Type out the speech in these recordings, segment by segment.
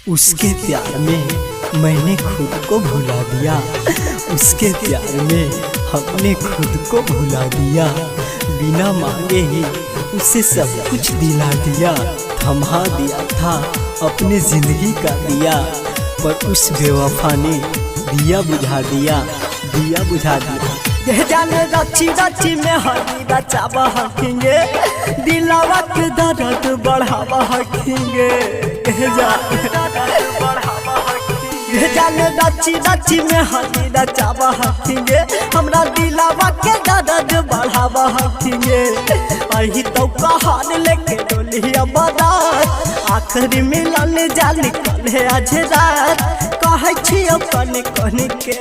उसके प्यार में मैंने खुद को भुला दिया, उसके प्यार में हमने खुद को भुला दिया। बिना मांगे ही उसे सब कुछ दिला दिया, थमा दिया था अपने जिंदगी का दिया, पर उस बेवफा ने दिया बुझा दिया, दिया बुझा दिया। जाने रची रची में हरी रचावा हकेंगे, दिलावा के दर्द बढ़ावा हकेंगे। जाने रची रची में हरी रचावा हकेंगे, हमरा दिलावा के दर्द बढ़ावा हकेंगे। अही तो कहार लेके डोलिया बारात, आखिरी मिलन जाली कल है आज रात, कहे छियो कने कने के।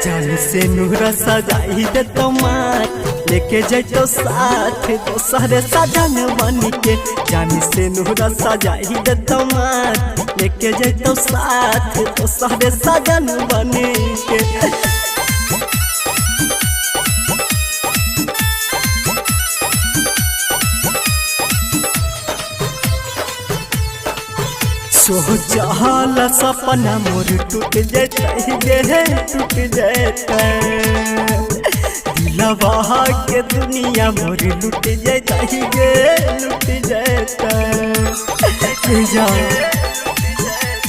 जान से नूरा सजाई दे तो मात, लेके जैतो साथ दोसर सजन बन के। जान से नूरा सजाई दे तो मात, लेके जैतो साथ दोसर सजन बन के। सोचल सपना मोर टूट जैते गे, टूट जैते दिलवा के दुनिया मोर लूट जैते गे, लूट जैते।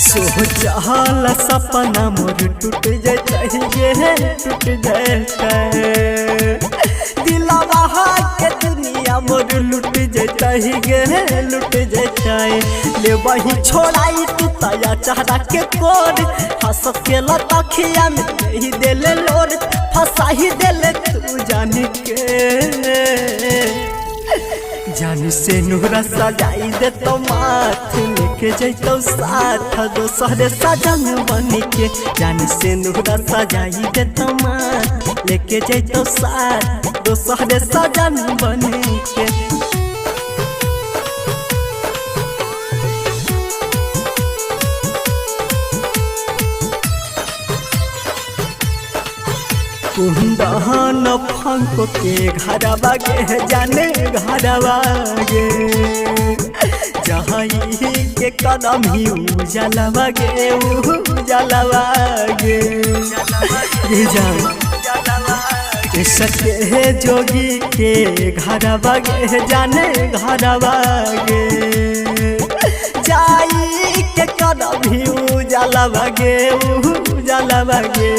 सोचल सपना मोर टूट जैते गे, टूट जैते दिलवा के दुनिया मोर लूट जैते गे, लूट जैते। ले वही छोड़ाई तू तया चढ़ा के कोर, हंस के लतखिया में ही देले लोर, फंसा ही देले तू जान के। जान से नूरा सजाई दे तो माथ, लेके जैतो साथ दोसर सजन बन के। जान से नूरा सजाई दे तो माथ, लेके जैतो साथ दोसर सजन बन के। कुंदन फंको के घरवा गे, जाने घरवा गे, जहाँ के कदम ही उजलवा गे, उजलवा गे। सके जोगी के घरवा गे, जाने घरवा गे, जाई के कदम ही उजलवा गे, उजलवा गे।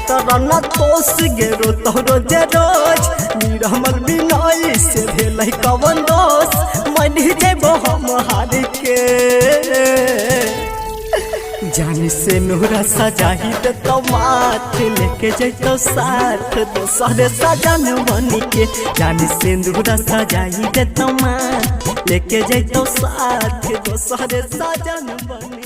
रना तोस गे रोतो रोजे रोज, निरमल बिनय से भेल कवन दोष, मन जेबो हम हार के। जान से नूरा सजाई दे तो माथ, लेके जैतो साथ दोसर सजन बन के। जान से नूरा सजाई दे तो माथ, लेके जैतो साथ दोसर सजन बन के।